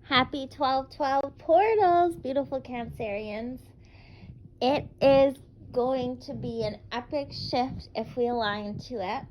Happy 12/12 portals, beautiful Cancerians. It is going to be an epic shift if we align to it,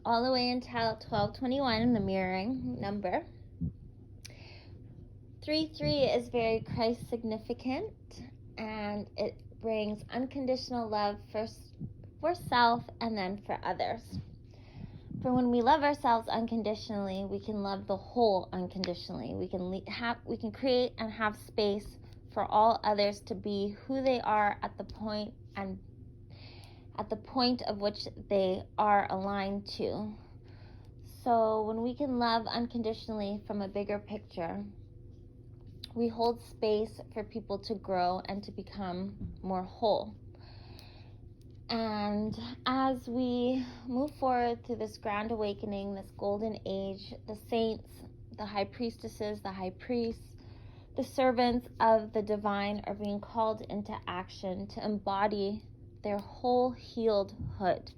all the way until 12/21, the mirroring number. 3/3 is very Christ significant, and it brings unconditional love for self and then for others. For when we love ourselves unconditionally, we can love the whole unconditionally. We can create and have space for all others to be who they are at the point of which they are aligned to. So when we can love unconditionally from a bigger picture, we hold space for people to grow and to become more whole. And as we move forward through this grand awakening, this golden age, the saints, the high priestesses, the high priests, the servants of the divine are being called into action to embody their whole healedhood.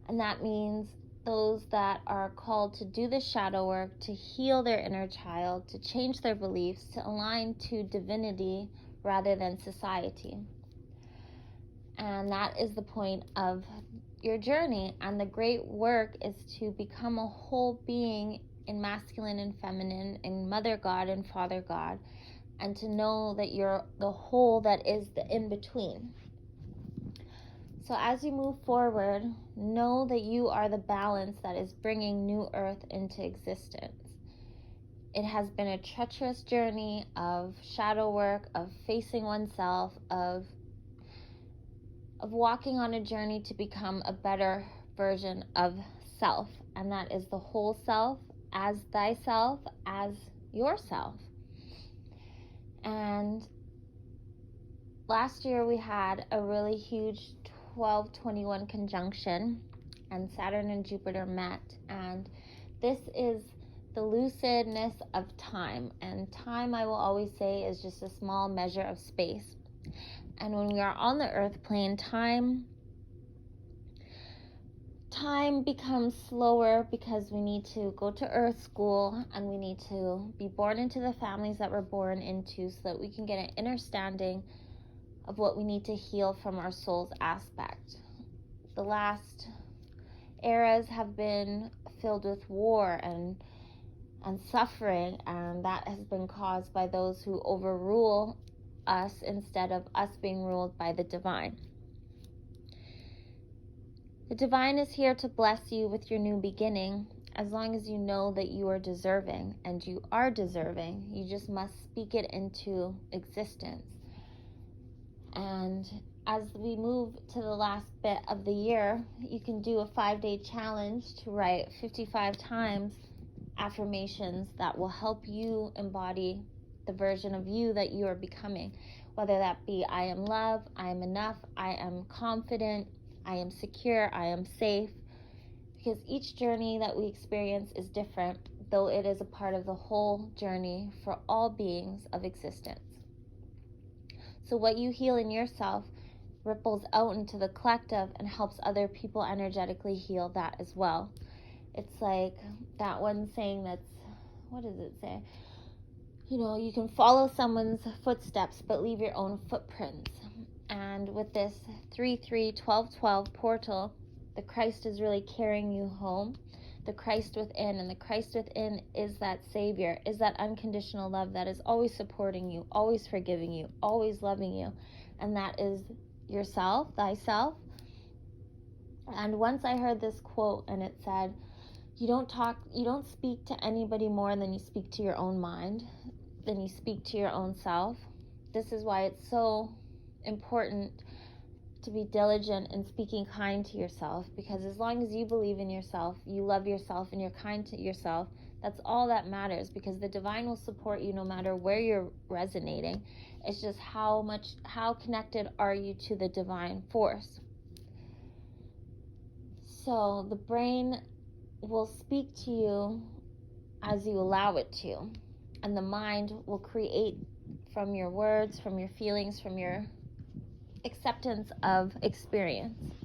And that means those that are called to do the shadow work, to heal their inner child, to change their beliefs, to align to divinity rather than society. And that is the point of your journey. And the great work is to become a whole being in masculine and feminine, in Mother God and Father God, and to know that you're the whole that is the in-between. So as you move forward, know that you are the balance that is bringing New Earth into existence. It has been a treacherous journey of shadow work, of facing oneself, of walking on a journey to become a better version of self. And that is the whole self, as thyself, as yourself. And last year we had a really huge 12/21 conjunction, and Saturn and Jupiter met. And this is the lucidness of time. And time, I will always say, is just a small measure of space. And when we are on the earth plane, time becomes slower because we need to go to earth school, and we need to be born into the families that we're born into so that we can get an understanding of what we need to heal from our soul's aspect. The last eras have been filled with war and suffering, and that has been caused by those who overrule us instead of us being ruled by the divine. The divine is here to bless you with your new beginning, as long as you know that you are deserving, and you are deserving. You just must speak it into existence. And as we move to the last bit of the year, you can do a 5-day challenge to write 55 times affirmations that will help you embody the version of you that you are becoming, whether that be I am love, I am enough, I am confident, I am secure, I am safe, because each journey that we experience is different, though it is a part of the whole journey for all beings of existence. So what you heal in yourself ripples out into the collective and helps other people energetically heal that as well. It's like that one saying that's, what does it say? You can follow someone's footsteps, but leave your own footprints. And with this 3/3/12/12 portal, the Christ is really carrying you home, the Christ within. And the Christ within is that Savior, is that unconditional love that is always supporting you, always forgiving you, always loving you. And that is yourself, thyself. And once I heard this quote, and it said, you don't speak to anybody more than you speak to your own mind, than you speak to your own self. This is why it's so important to be diligent in speaking kind to yourself, because as long as you believe in yourself, you love yourself, and you're kind to yourself, that's all that matters, because the divine will support you no matter where you're resonating. It's just how connected are you to the divine force. So the brain will speak to you as you allow it to, and the mind will create from your words, from your feelings, from your acceptance of experience.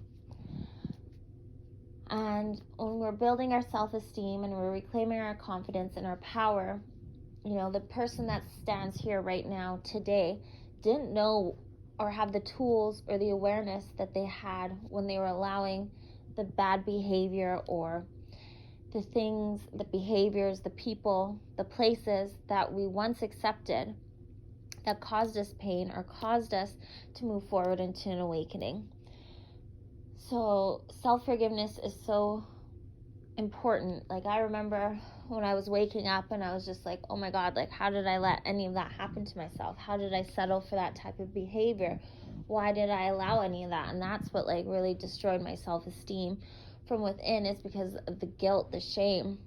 And when we're building our self-esteem and we're reclaiming our confidence and our power, The person that stands here right now today didn't know or have the tools or the awareness that they had when they were allowing the bad behavior or the things, the behaviors, the people, the places that we once accepted that caused us pain or caused us to move forward into an awakening. So self-forgiveness is so important. Like, I remember when I was waking up and I was just like, oh my God, like, how did I let any of that happen to myself? How did I settle for that type of behavior? Why did I allow any of that? And that's what like really destroyed my self-esteem from within, is because of the guilt, the shame,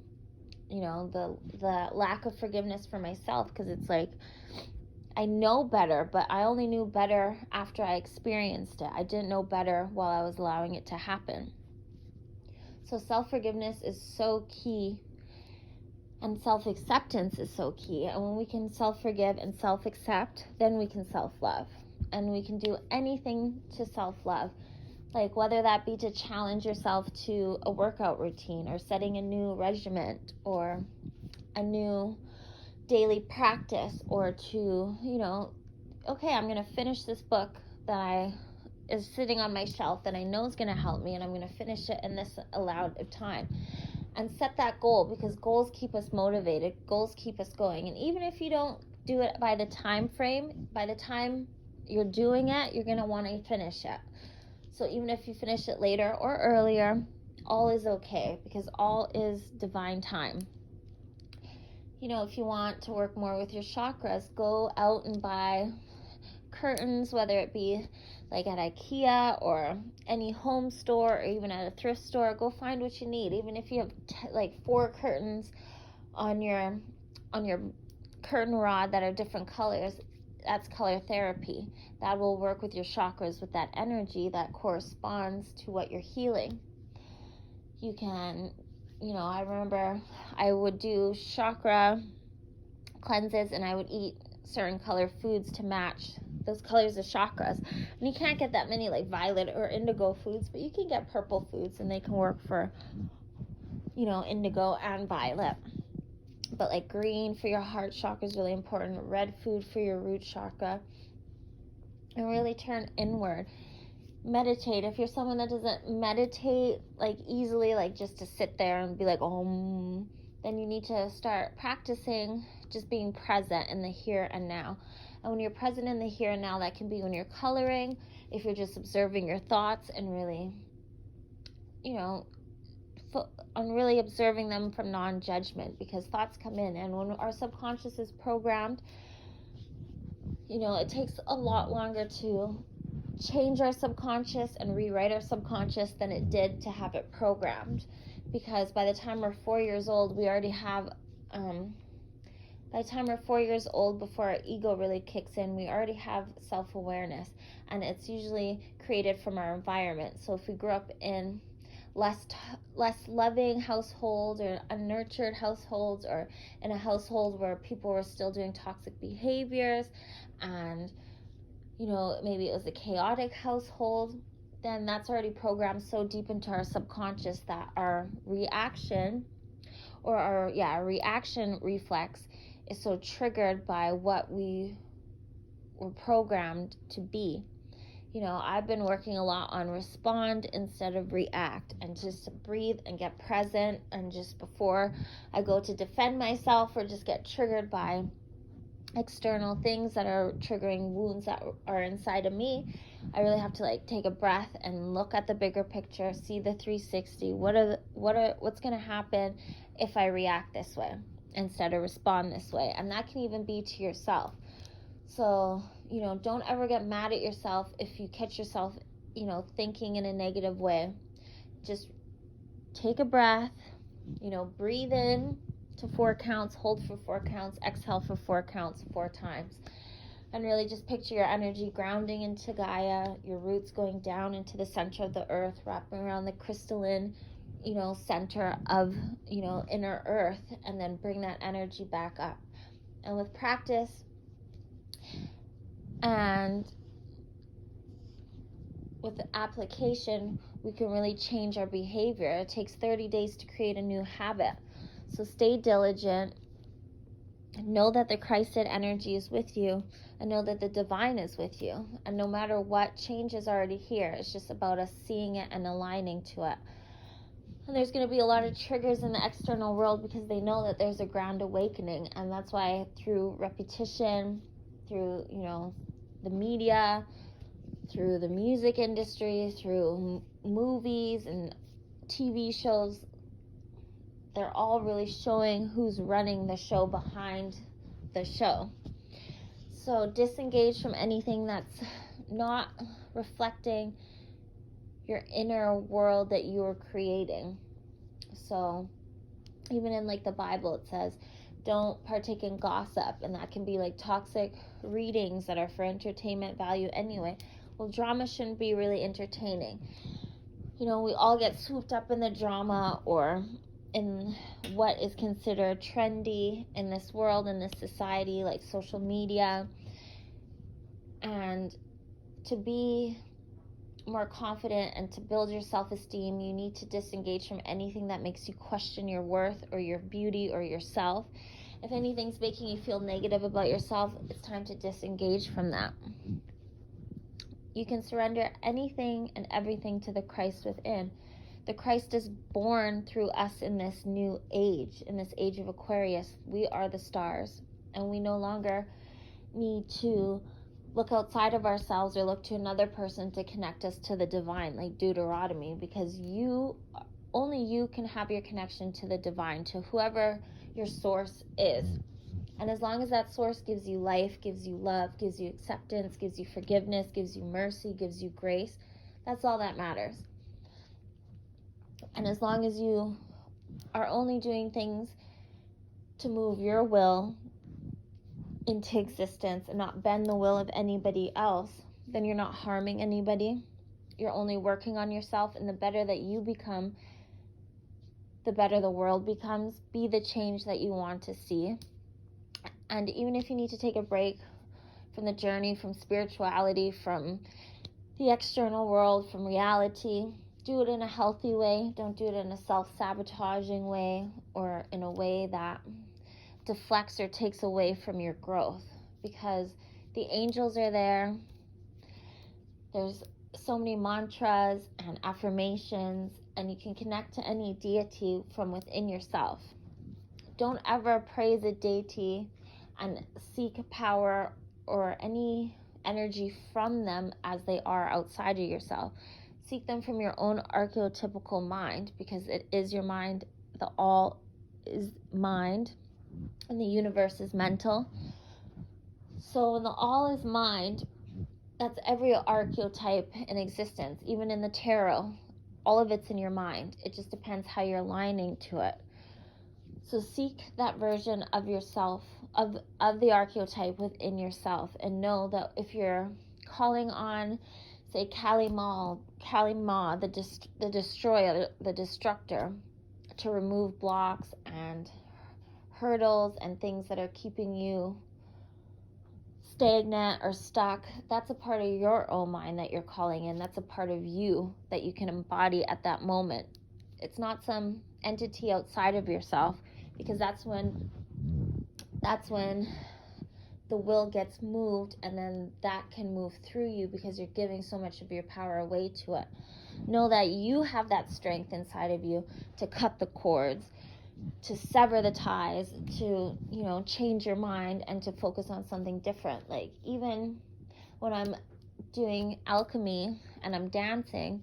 the lack of forgiveness for myself. Because it's like, I know better, but I only knew better after I experienced it. I didn't know better while I was allowing it to happen. So self-forgiveness is so key, and self-acceptance is so key. And when we can self-forgive and self-accept, then we can self-love. And we can do anything to self-love, like whether that be to challenge yourself to a workout routine, or setting a new regiment, or a new daily practice, or to, okay, I'm going to finish this book that is sitting on my shelf that I know is going to help me, and I'm going to finish it in this allowed of time. And set that goal, because goals keep us motivated, goals keep us going. And even if you don't do it by the time frame, by the time you're doing it, you're going to want to finish it. So even if you finish it later or earlier, all is okay, because all is divine time. If you want to work more with your chakras, go out and buy curtains, whether it be like at IKEA or any home store, or even at a thrift store. Go find what you need. Even if you have like 4 curtains on your curtain rod that are different colors, that's color therapy. That will work with your chakras, with that energy that corresponds to what you're healing. You can, I remember I would do chakra cleanses, and I would eat certain color foods to match those colors of chakras. And you can't get that many like violet or indigo foods, but you can get purple foods, and they can work for, indigo and violet. But like green for your heart chakra is really important. Red food for your root chakra. And really turn inward. Meditate. If you're someone that doesn't meditate like easily, like just to sit there and be like, then you need to start practicing just being present in the here and now. And when you're present in the here and now, that can be when you're coloring, if you're just observing your thoughts and really, on really observing them from non-judgment, because thoughts come in, and when our subconscious is programmed, it takes a lot longer to change our subconscious and rewrite our subconscious than it did to have it programmed. Because by the time we're 4 years old, we already have, by the time we're 4 years old, before our ego really kicks in, we already have self-awareness, and it's usually created from our environment. So if we grew up in less loving households, or unnurtured households, or in a household where people were still doing toxic behaviors, and maybe it was a chaotic household, then that's already programmed so deep into our subconscious that our reaction, or our reaction reflex is so triggered by what we were programmed to be. I've been working a lot on respond instead of react, and just to breathe and get present. And just before I go to defend myself or just get triggered by external things that are triggering wounds that are inside of me, I really have to like take a breath and look at the bigger picture, see the 360. What's going to happen if I react this way instead of respond this way? And that can even be to yourself. So, don't ever get mad at yourself if you catch yourself, thinking in a negative way. Just take a breath, breathe in to 4 counts, hold for 4 counts, exhale for 4 counts 4 times. And really just picture your energy grounding into Gaia, your roots going down into the center of the earth, wrapping around the crystalline, center of, inner earth, and then bring that energy back up. And with practice and with the application, we can really change our behavior. It takes 30 days to create a new habit. So stay diligent, Know that the Christed energy is with you, and know that the divine is with you. And no matter what, change is already here. It's just about us seeing it and aligning to it. And there's going to be a lot of triggers in the external world because they know that there's a grand awakening. And that's why through repetition, through, the media, through the music industry, through movies and TV shows, they're all really showing who's running the show behind the show. So disengage from anything that's not reflecting your inner world that you are creating. So even in like the Bible, it says don't partake in gossip, and that can be like toxic readings that are for entertainment value anyway. Well, drama shouldn't be really entertaining. We all get swooped up in the drama or in what is considered trendy in this world, in this society, like social media. And to be more confident and to build your self-esteem, you need to disengage from anything that makes you question your worth or your beauty or yourself. If anything's making you feel negative about yourself, it's time to disengage from that. You can surrender anything and everything to the Christ within. The Christ is born through us in this new age, in this age of Aquarius. We are the stars, and we no longer need to look outside of ourselves or look to another person to connect us to the divine, like Deuteronomy, because only you can have your connection to the divine, to whoever your source is. And as long as that source gives you life, gives you love, gives you acceptance, gives you forgiveness, gives you mercy, gives you grace, that's all that matters. And as long as you are only doing things to move your will into existence and not bend the will of anybody else, then you're not harming anybody. You're only working on yourself, and the better that you become, the better the world becomes. Be the change that you want to see. And even if you need to take a break from the journey, from spirituality, from the external world, from reality, do it in a healthy way. Don't do it in a self-sabotaging way or in a way that deflects or takes away from your growth, because the angels are there. There's so many mantras and affirmations, and you can connect to any deity from within yourself. Don't ever praise a deity and seek power or any energy from them as they are outside of yourself. Seek them from your own archetypical mind, because it is your mind. The all is mind, and the universe is mental. So when the all is mind, that's every archetype in existence. Even in the tarot, all of it's in your mind. It just depends how you're aligning to it. So seek that version of yourself, of the archetype within yourself, and know that if you're calling on, say, Kali Ma, the destroyer, the destructor, to remove blocks and hurdles and things that are keeping you stagnant or stuck, that's a part of your own mind that you're calling in. That's a part of you that you can embody at that moment. It's not some entity outside of yourself, because that's when the will gets moved, and then that can move through you because you're giving so much of your power away to it. Know that you have that strength inside of you to cut the cords, to sever the ties, to change your mind and to focus on something different. Like even when I'm doing alchemy and I'm dancing,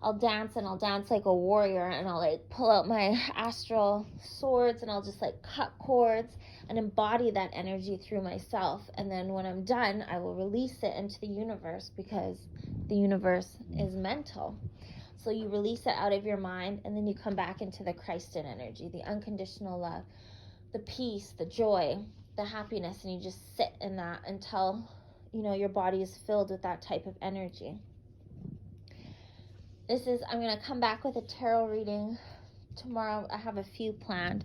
I'll dance like a warrior, and I'll like pull out my astral swords and I'll just like cut cords and embody that energy through myself. And then when I'm done, I will release it into the universe, because the universe is mental. So you release it out of your mind, and then you come back into the Christed energy, the unconditional love, the peace, the joy, the happiness, and you just sit in that until your body is filled with that type of energy. I'm going to come back with a tarot reading tomorrow. I have a few planned,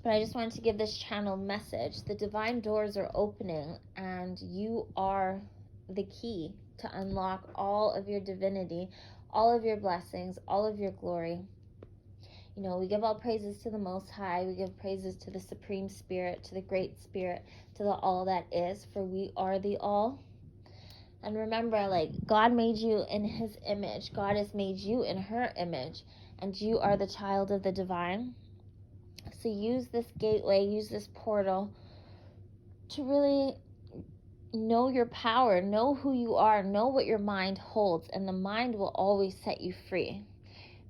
but I just wanted to give this channel message. The divine doors are opening, and you are the key to unlock all of your divinity, all of your blessings, all of your glory. You know, we give all praises to the Most High. We give praises to the Supreme Spirit, to the Great Spirit, to the all that is, for we are the all. And remember, like, God made you in his image. God has made you in her image. And you are the child of the divine. So use this gateway, use this portal to really know your power, know who you are, know what your mind holds. And the mind will always set you free.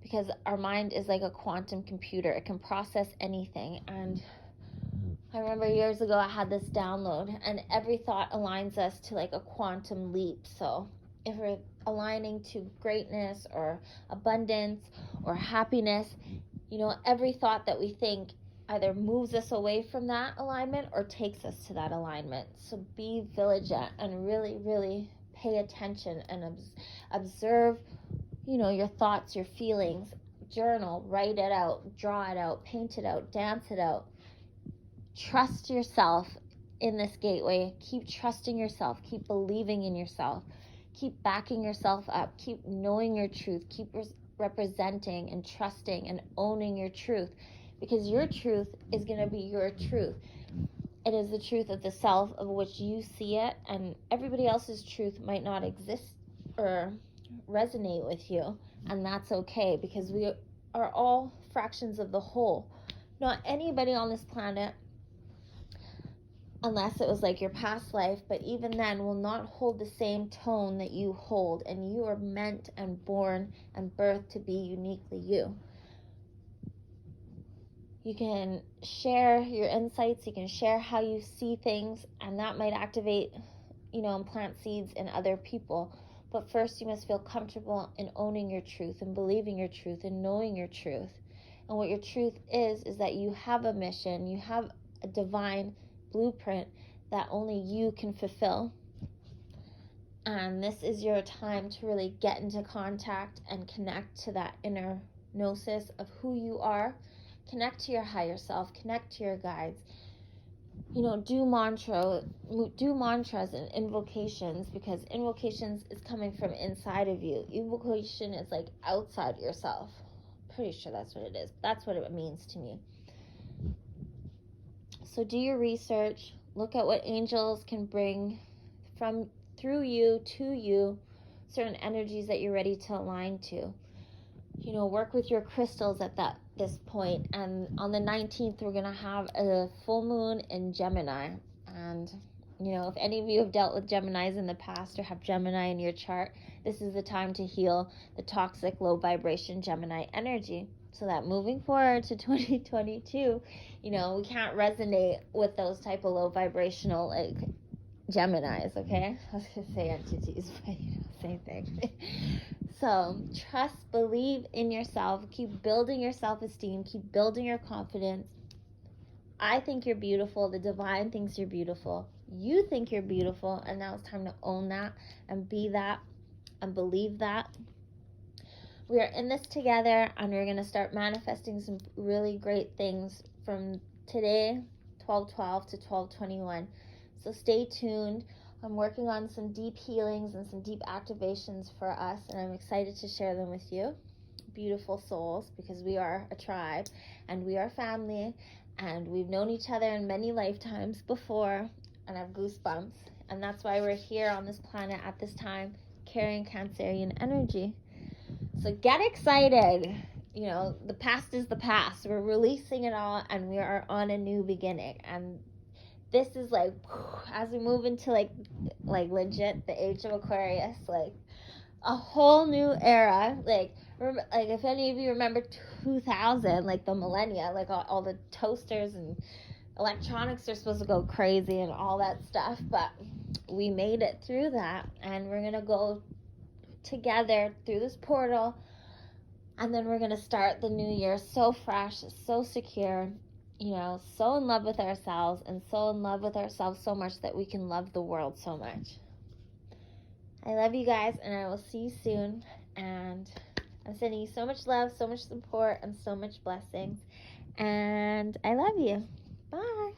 Because our mind is like a quantum computer. It can process anything. And I remember years ago I had this download, and every thought aligns us to like a quantum leap. So if we're aligning to greatness or abundance or happiness, you know, every thought that we think either moves us away from that alignment or takes us to that alignment. So be vigilant and really, really pay attention and observe, you know, your thoughts, your feelings. Journal, write it out, draw it out, paint it out, dance it out. Trust yourself in this gateway. Keep trusting yourself. Keep believing in yourself. Keep backing yourself up. Keep knowing your truth. Keep representing and trusting and owning your truth, because your truth is going to be your truth. It is the truth of the self of which you see it, and everybody else's truth might not exist or resonate with you, and that's okay, because we are all fractions of the whole. Not anybody on this planet, unless it was like your past life, but even then will not hold the same tone that you hold, and you are meant and born and birthed to be uniquely you. You can share your insights, you can share how you see things, and that might activate, you know, and plant seeds in other people. But first you must feel comfortable in owning your truth and believing your truth and knowing your truth. And what your truth is that you have a mission, you have a divine blueprint that only you can fulfill. And this is your time to really get into contact and connect to that inner gnosis of who you are. Connect to your higher self, connect to your guides. You know, do mantras and invocations, because invocations is coming from inside of you. Invocation is like outside yourself. Pretty sure that's what it is. That's what it means to me. So do your research, look at what angels can bring through you to you, certain energies that you're ready to align to. You know, work with your crystals at this point. And on the 19th, we're going to have a full moon in Gemini. And, you know, if any of you have dealt with Geminis in the past or have Gemini in your chart, this is the time to heal the toxic, low vibration Gemini energy. So that moving forward to 2022, you know, we can't resonate with those type of low vibrational, like, Geminis, okay? I was going to say entities, but, you know, same thing. So trust, believe in yourself, keep building your self-esteem, keep building your confidence. I think you're beautiful. The divine thinks you're beautiful. You think you're beautiful, and now it's time to own that and be that and believe that. We are in this together, and we're going to start manifesting some really great things from today, 12/12 to 12/21. So stay tuned. I'm working on some deep healings and some deep activations for us, and I'm excited to share them with you, beautiful souls, because we are a tribe, and we are family, and we've known each other in many lifetimes before, and I have goosebumps, and that's why we're here on this planet at this time, carrying Cancerian energy. So get excited. You know, the past is the past. We're releasing it all, and we are on a new beginning. And this is like, as we move into like legit the age of Aquarius, like a whole new era. Like if any of you remember 2000, like the millennia, like all the toasters and electronics are supposed to go crazy and all that stuff, but we made it through that, and we're gonna go together through this portal, and then we're gonna start the new year so fresh, so secure, you know, so in love with ourselves, and so in love with ourselves so much that we can love the world so much. I love you guys, and I will see you soon, and I'm sending you so much love, so much support, and so much blessings, and I love you. Bye.